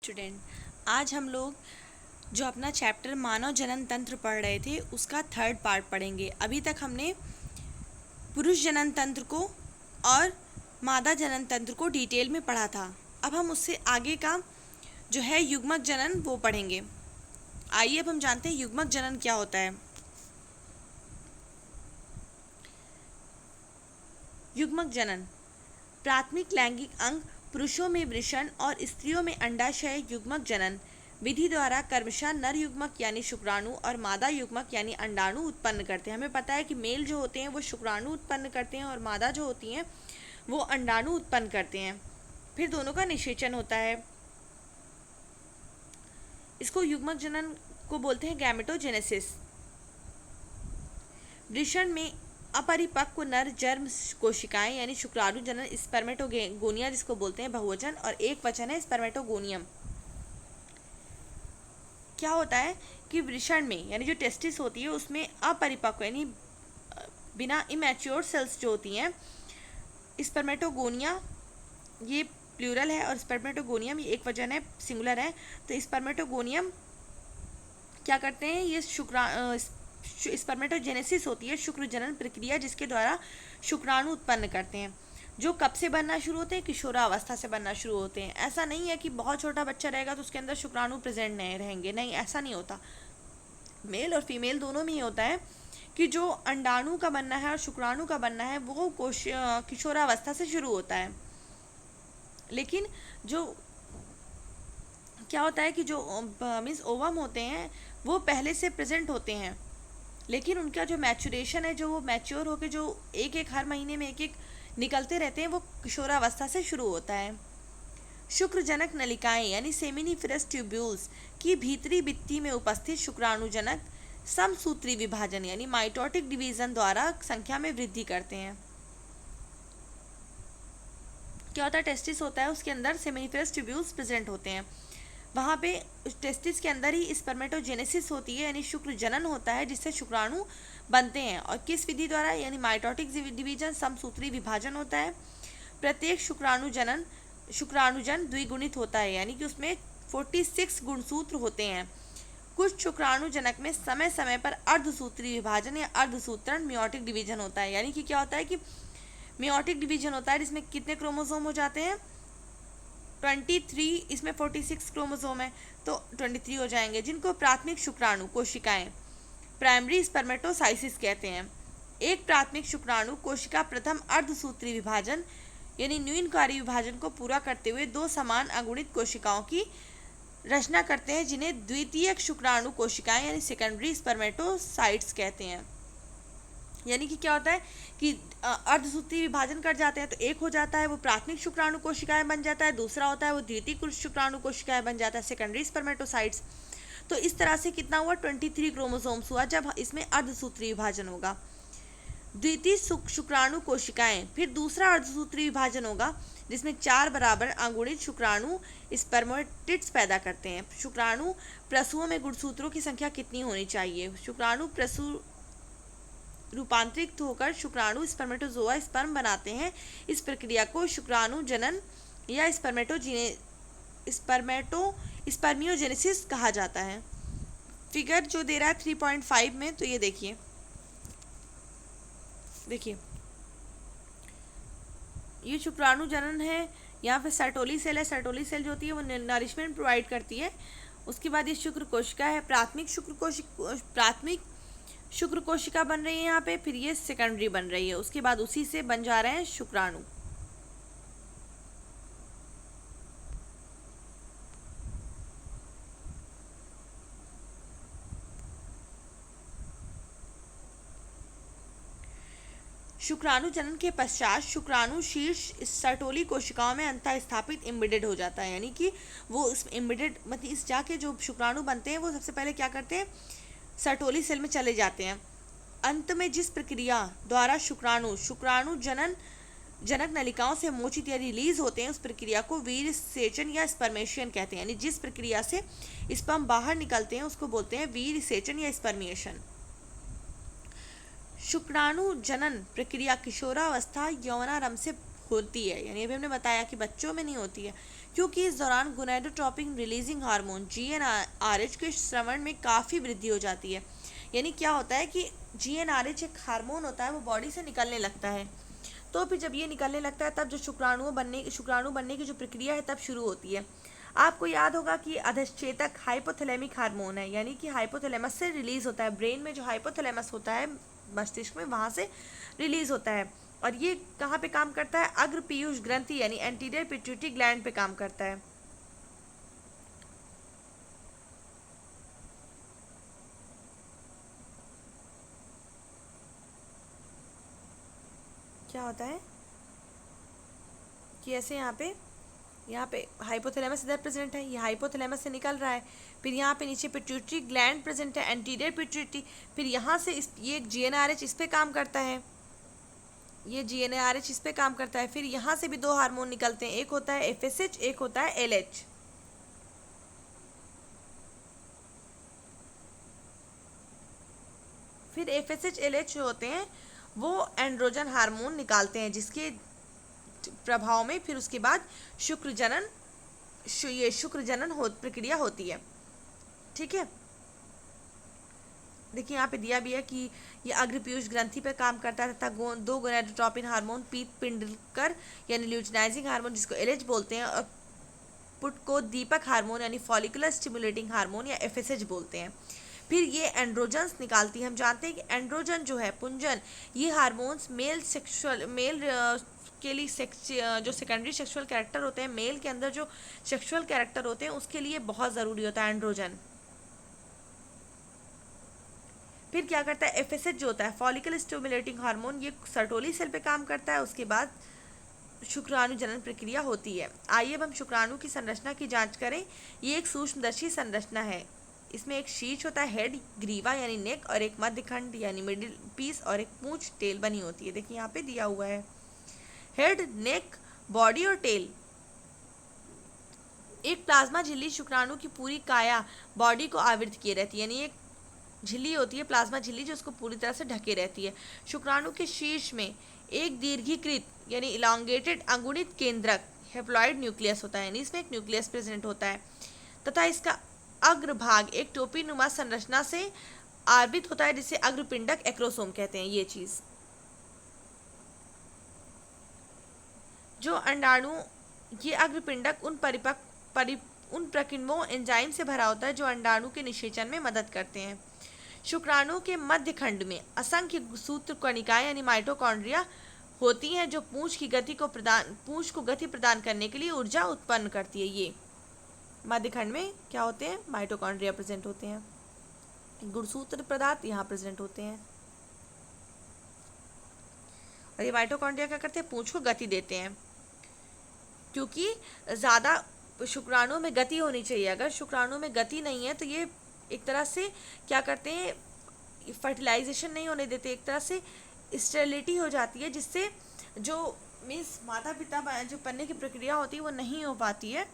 Student, आज हम लोग जो अपना चैप्टर मानव जनन तंत्र पढ़ रहे थे उसका थर्ड पार्ट पढ़ेंगे। अभी तक हमने पुरुष जनन तंत्र को और मादा जनन तंत्र को डिटेल में पढ़ा था। अब हम उससे आगे का जो है युग्मक जनन वो पढ़ेंगे। आइए अब हम जानते हैं युग्मक जनन क्या होता है। युग्मक जनन प्राथमिक लैंगिक अंग पुरुषों में वृषण और स्त्रियों में अंडाशय युग्मक जनन विधि द्वारा क्रमशः नर युग्मक यानी शुक्राणु और मादा युग्मक यानी अंडाणु उत्पन्न करते हैं। हमें पता है कि मेल जो होते हैं वो शुक्राणु उत्पन्न करते हैं और मादा जो होती हैं वो अंडाणु उत्पन्न करते हैं। फिर दोनों का निषेचन होता है। इसको युग्मक जनन को बोलते हैं गैमेटोजेनेसिस। वृषण में अपरिपक्व नर जर्म कोशिकाएं यानी शुक्राणु जनन स्पर्मेटोगोनिया जिसको बोलते हैं बहुवचन, और एक वचन है स्पर्मेटोगोनियम। क्या होता है कि वृषण में यानी जो टेस्टिस होती है उसमें अपरिपक्व यानी बिना इमैच्योर सेल्स जो होती हैं, स्पर्मेटोगोनिया ये प्लूरल है और स्पर्मेटोगोनियम ये एक वचन है, सिंगुलर है। तो स्पर्मेटोगोनियम क्या करते हैं, ये स्पर्मेटोजेनेसिस होती है शुक्र जनन प्रक्रिया जिसके द्वारा शुक्राणु उत्पन्न करते हैं, जो कब से बनना शुरू होते हैं, किशोरावस्था से बनना शुरू होते हैं। ऐसा नहीं है कि बहुत छोटा बच्चा रहेगा तो उसके अंदर शुक्राणु प्रेजेंट नहीं रहेंगे, नहीं, ऐसा नहीं होता। मेल और फीमेल दोनों में ही होता है कि जो अंडाणु का बनना है और शुक्राणु का बनना है वो किशोरावस्था से शुरू होता है। लेकिन जो क्या होता है कि जो मीन्स ओवम होते हैं वो पहले से प्रेजेंट होते हैं, लेकिन उनका जो मैचुरेशन है, जो वो मैच्योर होकर जो एक एक हर महीने में एक एक निकलते रहते हैं, वो किशोरावस्था से शुरू होता है। शुक्रजनक नलिकाएं यानी सेमिनिफेरस ट्यूब्यूल्स की भीतरी भित्ति में उपस्थित शुक्राणुजनक समसूत्री विभाजन यानी माइटोटिक डिवीजन द्वारा संख्या में वृद्धि करते हैं। क्या होता है, टेस्टिस होता है, उसके अंदर सेमिनिफेरस ट्यूब्यूल्स प्रेजेंट होते हैं। वहाँ पे टेस्टिस के अंदर ही स्पर्मेटोजेनेसिस होती है यानी शुक्र जनन होता है जिससे शुक्राणु बनते हैं। और किस विधि द्वारा, यानी माइटोटिक डिवीजन, समसूत्री विभाजन होता है। प्रत्येक शुक्राणुजन द्विगुणित होता है यानी कि उसमें 46 गुणसूत्र होते हैं। कुछ शुक्राणुजनक में समय समय पर अर्धसूत्री विभाजन या अर्धसूत्रण मियोटिक डिवीजन होता है, यानी कि क्या होता है कि मियोटिक डिवीजन होता है जिसमें कितने क्रोमोसोम हो जाते हैं, 23, इसमें 46 क्रोमोसोम है तो 23 हो जाएंगे, जिनको प्राथमिक शुक्राणु कोशिकाएं प्राइमरी स्पर्मेटोसाइसिस कहते हैं। एक प्राथमिक शुक्राणु कोशिका प्रथम अर्धसूत्री विभाजन यानी न्यूनकारी विभाजन को पूरा करते हुए दो समान अगुणित कोशिकाओं की रचना करते हैं, जिन्हें द्वितीयक शुक्राणु कोशिकाएं यानी सेकेंडरी स्पर्मेटोसाइट्स कहते हैं। यानी कि क्या होता है कि अर्धसूत्री विभाजन कर जाते हैं तो एक हो जाता है वो प्राथमिक शुक्राणु कोशिकाएं बन जाता है, दूसरा होता है वो द्वितीय शुक्राणु कोशिकाएं बन जाता है, सेकेंडरी स्पर्मेटोसाइट्स। तो इस तरह से कितना हुआ, 23 क्रोमोसोम्स हुआ जब इसमें अर्धसूत्री विभाजन होगा। द्वितीय शुक्राणु कोशिकाएं, फिर दूसरा अर्धसूत्री विभाजन होगा जिसमें 4 बराबर अगुणित शुक्राणु स्पर्मेटिड्स पैदा करते हैं। शुक्राणु प्रसूओं में गुणसूत्रों की संख्या कितनी होनी चाहिए, शुक्राणु प्रसू रूपांतरित होकर शुक्राणु स्पर्मेटोजोआ स्पर्म बनाते हैं। इस प्रक्रिया को शुक्राणु जनन या स्पर्मियोजेनेसिस कहा जाता है। फिगर जो दे रहा है 3.5 में, तो ये देखिए ये शुक्राणु जनन है। यहाँ पे सर्टोली सेल है, सर्टोली सेल जो होती है वो नरिशमेंट प्रोवाइड करती है। उसके बाद ये शुक्र कोशिका है, प्राथमिक शुक्र कोशिका बन रही है यहाँ पे, फिर ये सेकेंडरी बन रही है, उसके बाद उसी से बन जा रहे हैं शुक्राणु। शुक्राणु जनन के पश्चात शुक्राणु शीर्ष सर्टोली कोशिकाओं में अंतः स्थापित इम्बिडेड हो जाता है, यानी कि वो इस इम्बिडेड मतलब इस जाके जो शुक्राणु बनते हैं वो सबसे पहले क्या करते हैं, सर्टोली सेल में चले जाते हैं। अंत में जिस प्रक्रिया द्वारा शुक्राणु जनक नलिकाओं से मोचित या रिलीज होते हैं उस प्रक्रिया को वीर सेचन या स्पर्मेशन कहते हैं। यानी जिस प्रक्रिया से स्पर्म बाहर निकलते हैं उसको बोलते हैं वीर सेचन या स्पर्मेशन। शुक्राणु जनन प्रक्रिया किशोरावस्था यौनारंभ से होती है, यानी अभी हमने बताया कि बच्चों में नहीं होती है, क्योंकि इस दौरान गोनाडोट्रोपिन रिलीजिंग हार्मोन GnRH के श्रवण में काफ़ी वृद्धि हो जाती है। यानी क्या होता है कि GnRH एक हार्मोन होता है, वो बॉडी से निकलने लगता है। तो फिर जब ये निकलने लगता है तब जो शुक्राणु बनने की जो प्रक्रिया है तब शुरू होती है। आपको याद होगा कि अधिष्ठेतक हाइपोथैलेमिक हार्मोन है, यानी कि हाइपोथैलेमस से रिलीज होता है। ब्रेन में जो हाइपोथैलेमस होता है मस्तिष्क में, वहाँ से रिलीज होता है। और ये कहाँ पे काम करता है? अग्र पीयूष ग्रंथि यानी एंटीरियर पिट्यूटरी ग्लैंड पे काम करता है। क्या होता है कि ऐसे यहाँ पे हाइपोथैलेमस इधर प्रेजेंट है, ये हाइपोथैलेमस से निकल रहा है। फिर यहाँ पे नीचे पिट्यूटरी ग्लैंड प्रेजेंट है, एंटीरियर पिट्यूटरी। फिर यहाँ से ये GnRH इस पे काम करता है, ये GnRH इस पे काम करता है। फिर यहाँ से भी दो हार्मोन निकलते हैं, एक होता है FSH, एक होता है LH। फिर FSH LH जो होते हैं वो एंड्रोजन हार्मोन निकालते हैं, जिसके प्रभाव में फिर उसके बाद शुक्र जनन प्रक्रिया होती है। ठीक है, देखिए यहाँ पे दिया भी है कि ये अग्रपीयूष ग्रंथि पर काम करता है तथा दो गोनाडोट्रोपिन हार्मोन पीत पिंडकर यानी ल्यूटिनाइजिंग हार्मोन जिसको LH बोलते हैं, और पुट को दीपक हार्मोन यानी फॉलिकुलर स्टिमुलेटिंग हार्मोन या FSH बोलते हैं। फिर ये एंड्रोजन्स निकालती है। हम जानते हैं कि एंड्रोजन जो है पुंजन, ये हार्मोन्स मेल के लिए जो सेकेंडरी सेक्सुअल कैरेक्टर होते हैं, मेल के अंदर जो सेक्सुअल कैरेक्टर होते हैं उसके लिए बहुत ज़रूरी होता है एंड्रोजन। फिर क्या करता है FSH जो होता है फॉलिकल स्टिमुलेटिंग हार्मोन, ये सर्टोली सेल पे काम करता है। उसके बाद शुक्राणु जनन प्रक्रिया होती है। आइए अब हम शुक्राणु की संरचना की जांच करें। ये एक सूक्ष्मदर्शी संरचना है। इसमें एक शीर्ष होता है, हेड ग्रीवा यानी नेक, और एक मध्यखंड यानी मिडिल पीस, और एक पूंछ टेल बनी होती है। देखिए यहाँ पे दिया हुआ है हेड, नेक, बॉडी और टेल। एक प्लाज्मा झिल्ली शुक्राणु की पूरी काया बॉडी को आवृत किए रहती है, यानी एक झिल्ली होती है प्लाज्मा झिल्ली जो उसको पूरी तरह से ढके रहती है। शुक्राणु के शीर्ष में एक दीर्घीकृत यानी इलांगेटेड अंगुणित केंद्रक हेप्लॉइड न्यूक्लियस होता है, यानी इसमें एक न्यूक्लियस प्रेजेंट होता है, तथा इसका अग्रभाग एक टोपी नुमा संरचना से आवृत होता है, जिसे अग्रपिंडक एक्रोसोम कहते हैं। ये चीज जो अंडाणु, ये अग्रपिंडक उन प्रकिण्वों एंजाइम से भरा होता है जो अंडाणु के निषेचन में मदद करते हैं। शुक्राणु के मध्य खंड में असंख्य सूत्र कणिकाएं यानी माइटोकॉन्ड्रिया होती हैं, जो पूंछ को गति प्रदान करने के लिए ऊर्जा उत्पन्न करती है। ये मध्य खंड में क्या होते हैं? माइटोकॉन्ड्रिया प्रेजेंट होते हैं। गुणसूत्र पदार्थ यहाँ प्रेजेंट होते हैं, और ये माइटोकॉन्ड्रिया क्या करते हैं? पूंछ को गति देते हैं, क्योंकि ज़्यादा शुक्राणु में गति होनी चाहिए। अगर शुक्राणु में गति नहीं है तो ये एक तरह से क्या करते हैं? फर्टिलाइजेशन नहीं होने देते, एक तरह से स्टेरिलिटी हो जाती है, जिससे जो मीन्स माता पिता जो बनने की प्रक्रिया होती है वो नहीं हो पाती है,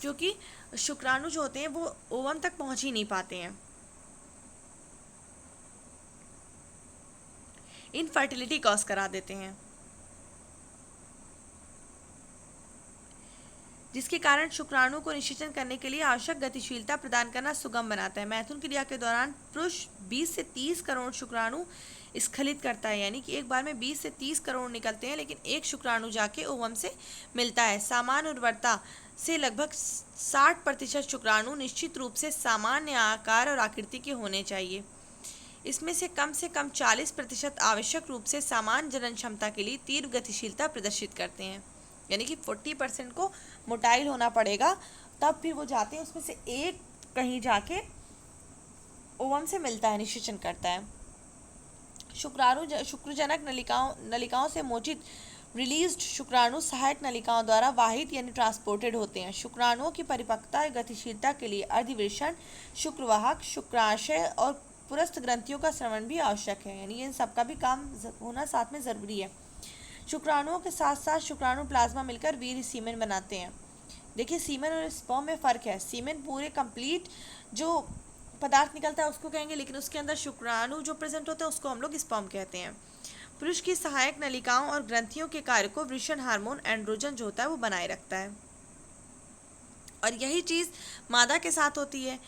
क्योंकि शुक्राणु जो होते हैं वो ओवम तक पहुंच ही नहीं पाते हैं। इनफर्टिलिटी कॉज करा देते हैं, जिसके कारण शुक्राणु को निषेचन करने के लिए आवश्यक गतिशीलता प्रदान करना सुगम बनाता है। मैथुन क्रिया के दौरान पुरुष 20 से 30 करोड़ शुक्राणु स्खलित करता है, यानी कि एक बार में 20 से 30 करोड़ निकलते हैं, लेकिन एक शुक्राणु जाके ओवम से मिलता है। सामान्य उर्वरता से लगभग 60% शुक्राणु निश्चित रूप से सामान्य आकार और आकृति के होने चाहिए। इसमें से कम 40% आवश्यक रूप से समान जनन क्षमता के लिए तीव्र गतिशीलता प्रदर्शित करते हैं, यानी कि 40% को मोटाइल होना पड़ेगा, तब फिर वो जाते हैं, उसमें से एक कहीं जाके ओवम से मिलता है, निषेचन करता है। शुक्रजनक नलिकाओं से मोचित रिलीज्ड शुक्राणु सहायक नलिकाओं द्वारा वाहित यानी ट्रांसपोर्टेड होते हैं। शुक्राणुओं की परिपक्वता और गतिशीलता के लिए अधिवृषण, शुक्रवाहक, शुक्राशय और पुरस्थ ग्रंथियों का श्रवण भी आवश्यक है, यानी इन सबका भी काम होना साथ में ज़रूरी है। शुक्राणुओं के साथ साथ शुक्राणु प्लाज्मा मिलकर वीर्य सीमेन बनाते हैं। देखिए सीमेन और स्पर्म में फ़र्क है। सीमेन पूरे कंप्लीट जो पदार्थ निकलता है उसको कहेंगे, लेकिन उसके अंदर शुक्राणु जो प्रेजेंट होता है उसको हम लोग स्पर्म कहते हैं। पुरुष की सहायक नलिकाओं और ग्रंथियों के कार्य को वृषण हार्मोन एंड्रोजन जो होता है वो बनाए रखता है। और यही चीज़ मादा के साथ होती है।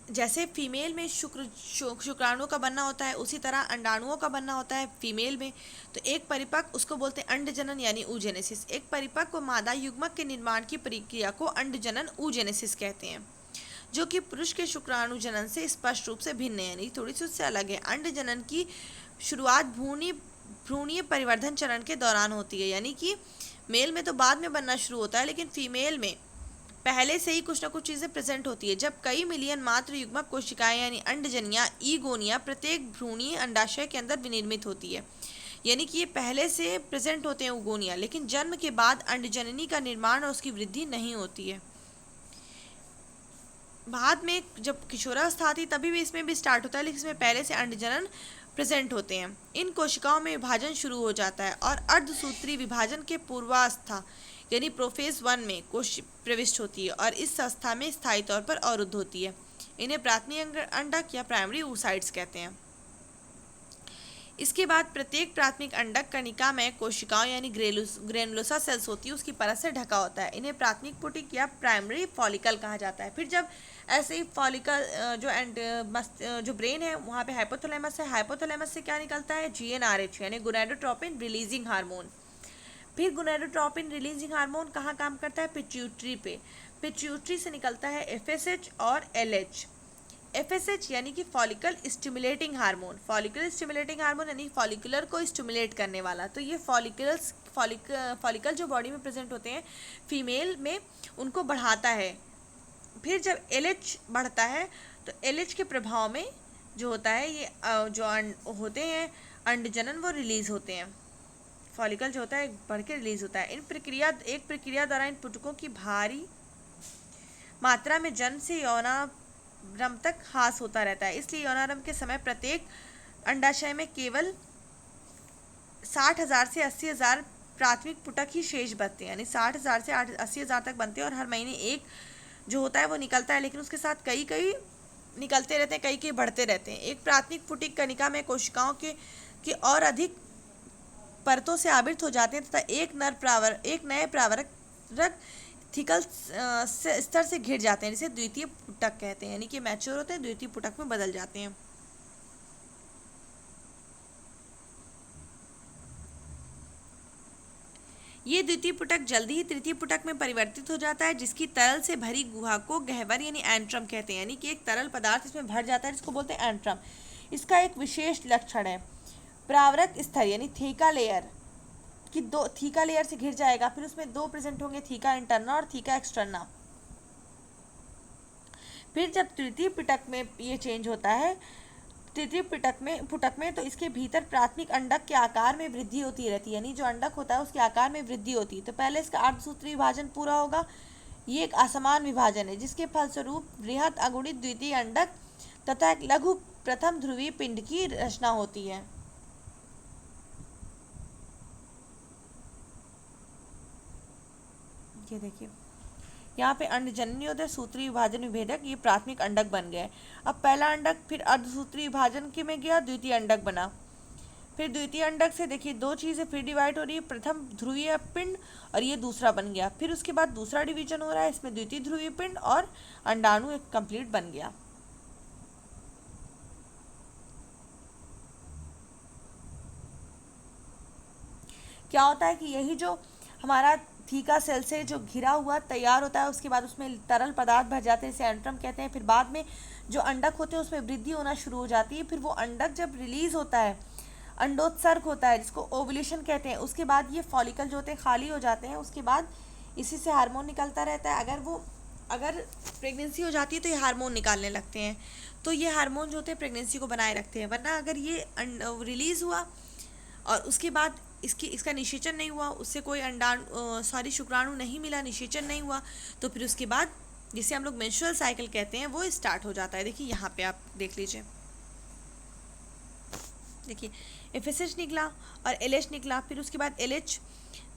जैसे फीमेल में शुक्राणु का बनना होता है, उसी तरह अंडाणुओं का बनना होता है फीमेल में। तो एक परिपक्व, उसको बोलते हैं अंडजनन यानी oogenesis। एक परिपक्व मादा युग्मक के निर्माण की प्रक्रिया को अंडजनन oogenesis कहते हैं, जो कि पुरुष के शुक्राणु जनन से स्पष्ट रूप से भिन्न है, यानी थोड़ी सी उससे अलग है। अंडजनन की शुरुआत भ्रूणीय परिवर्धन चरण के दौरान होती है, यानी कि मेल में तो बाद में बनना शुरू होता है, लेकिन फीमेल में पहले से ही कुछ ना कुछ चीज़ें प्रेजेंट होती है। जब कई मिलियन मात्र युग्मक कोशिकाएं यानी अंडजनिया ईगोनिया प्रत्येक भ्रूणीय अंडाशय के अंदर विनिर्मित होती है, यानी कि ये पहले से प्रेजेंट होते हैं उगोनिया, लेकिन जन्म के बाद अंडजननी का निर्माण और उसकी वृद्धि नहीं होती है। बाद में जब किशोरावस्था आती तभी भी इसमें भी स्टार्ट होता है, लेकिन इसमें पहले से अंडजनन प्रेजेंट होते हैं। इन कोशिकाओं में विभाजन शुरू हो जाता है और अर्धसूत्री विभाजन के पूर्वावस्था यानी प्रोफेज 1 में कोश प्रविष्ट होती है और इस अवस्था में स्थायी तौर पर अवरुद्ध होती है। इन्हें प्राथमिक अंडक या प्राइमरी oocytes कहते हैं। इसके बाद प्रत्येक प्राथमिक अंडक कणिका में कोशिकाओं यानी ग्रेनुलोसा सेल्स होती है, उसकी परत से ढका होता है। इन्हें प्राथमिक पुटिक या प्राइमरी फॉलिकल कहा जाता है। फिर जब ऐसे ही फॉलिकल जो ब्रेन है वहाँ पे हाइपोथैलेमस है, हाइपोथैलेमस से क्या निकलता है, GnRH यानी गोनाडोट्रोपिन रिलीजिंग हार्मोन। फिर गोनाडोट्रोपिन रिलीजिंग हार्मोन कहाँ काम करता है, पिट्यूटरी पे। पिट्यूटरी से निकलता है FSH और LH। FSH यानी कि follicle stimulating hormone, follicle stimulating hormone यानी फॉलिकुलर को स्टिमुलेट करने वाला। तो ये फॉलिकल जो बॉडी में प्रेजेंट होते हैं फीमेल में, उनको बढ़ाता है। फिर जब LH बढ़ता है तो LH के प्रभाव में जो होता है ये जो होते हैं अंडजनन वो रिलीज होते हैं। फॉलिकल जो होता है बढ़ के रिलीज होता है। एक प्रक्रिया द्वारा इन पुटकों की भारी मात्रा में जन्म से यौनारंभ तक ह्रास होता रहता है। इसलिए यौनारंभ के समय प्रत्येक अंडाशय में केवल 60,000 से 80,000 प्राथमिक पुटक ही शेष बचते हैं, यानी 60,000 से 80,000 तक बनते हैं और हर महीने एक जो होता है वो निकलता है, लेकिन उसके साथ कई निकलते रहते हैं, कई बढ़ते रहते हैं। एक प्राथमिक पुटिक कणिका में कोशिकाओं के और अधिक परतों से आवृत हो जाते हैं तथा एक नए प्रावरक थिकल स्तर से घिर जाते हैं, जिसे द्वितीय पुटक कहते हैं, यानी कि मैच्योर होते हैं, द्वितीय पुटक में बदल जाते हैं। ये द्वितीय पुटक जल्दी ही तृतीय पुटक में परिवर्तित हो जाता है, जिसकी तरल से भरी गुहा को गह्वर यानी एंट्रम कहते हैं, यानी कि एक तरल पदार्थ इसमें भर जाता है जिसको बोलते हैं एंट्रम। इसका एक विशेष लक्षण है प्रावरक स्तर यानी थीका लेयर कि थीका लेयर से घिर जाएगा, फिर उसमें दो प्रेजेंट होंगे, थीका इंटरना और थीका एक्सटर्ना। फिर जब तृतीय पुटक में ये चेंज होता है, तृतीय पुटक में तो इसके भीतर प्राथमिक अंडक के आकार में वृद्धि होती रहती है, यानी जो अंडक होता है उसके आकार में वृद्धि होती है। तो पहले इसका अर्धसूत्री विभाजन पूरा होगा, ये एक असमान विभाजन है जिसके फलस्वरूप बृहद अगुणित द्वितीय अंडक तथा एक लघु प्रथम ध्रुवीय पिंड की रचना होती है। ये देखिए यहाँ पे अंडजननी होता है, सूत्री विभाजन विभेदक, ये प्राथमिक अंडक बन गए। अब पहला अंडक फिर अर्धसूत्री विभाजन के में गया, द्वितीय अंडक बना। फिर द्वितीय अंडक से देखिए दो चीज़ें फिर डिवाइड हो रही है, प्रथम ध्रुवीय पिंड और ये दूसरा बन गया। फिर उसके बाद दूसरा डिवीजन हो रहा है, इसमें द्वितीय ध्रुवीय पिंड और अंडाणु एक कंप्लीट बन गया। क्या होता है कि यही जो हमारा थीका सेल से जो घिरा हुआ तैयार होता है, उसके बाद उसमें तरल पदार्थ भर जाते हैं, इसे एंट्रम कहते हैं। फिर बाद में जो अंडक होते हैं उसमें वृद्धि होना शुरू हो जाती है। फिर वो अंडक जब रिलीज होता है, अंडोत्सर्ग होता है जिसको ओवुलेशन कहते हैं, उसके बाद ये फॉलिकल जो होते हैं खाली हो जाते हैं। उसके बाद इसी से हार्मोन निकलता रहता है। अगर प्रेगनेंसी हो जाती है तो ये हार्मोन निकालने लगते हैं, तो ये हार्मोन जो होते हैं प्रेगनेंसी को बनाए रखते हैं। वरना अगर ये रिलीज़ हुआ और उसके बाद इसका निषेचन नहीं हुआ, उससे कोई शुक्राणु नहीं मिला, निषेचन नहीं हुआ, तो फिर उसके बाद जिसे हम लोग मेंस्ट्रुअल साइकिल कहते हैं वो स्टार्ट हो जाता है। देखिए यहाँ पे आप देख लीजिए, देखिए FSH निकला और LH निकला, फिर उसके बाद LH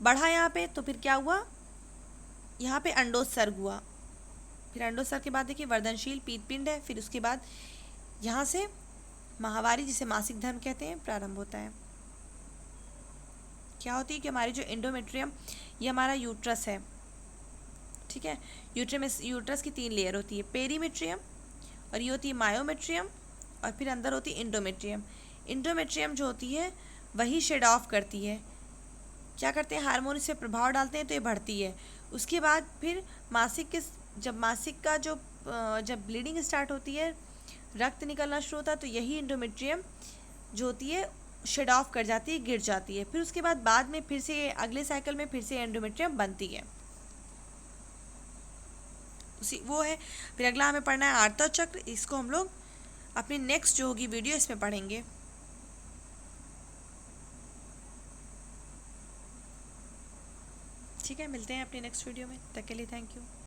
बढ़ा यहाँ पे, तो फिर क्या हुआ, यहाँ पे अंडोत्सर्ग हुआ। फिर अंडोत्सर्ग के बाद देखिए वर्धनशील पीतपिंड है। फिर उसके बाद यहाँ से माहवारी जिसे मासिक धर्म कहते हैं प्रारंभ होता है। क्या होती है कि हमारी जो एंडोमेट्रियम ये हमारा यूट्रस है, ठीक है। यूट्रस की 3 लेयर होती है, पेरीमेट्रियम, और ये होती है मायोमेट्रियम, और फिर अंदर होती है इंडोमेट्रियम। इंडोमेट्रियम जो होती है वही शेड ऑफ करती है, क्या करते हैं, हार्मोन इस पर प्रभाव डालते हैं तो ये बढ़ती है। उसके बाद फिर जब मासिक का जब ब्लीडिंग स्टार्ट होती है, रक्त निकलना शुरू होता है, तो यही इंडोमेट्रियम जो होती है शेड ऑफ कर जाती है, गिर जाती है। फिर उसके बाद में फिर से अगले साइकिल में फिर से एंडोमेट्रियम बनती है, उसी वो है। फिर अगला हमें पढ़ना है आर्तव चक्र, इसको हम लोग अपनी नेक्स्ट जो होगी वीडियो इसमें पढ़ेंगे। ठीक है, मिलते हैं अपनी नेक्स्ट वीडियो में, तब तक के लिए थैंक यू।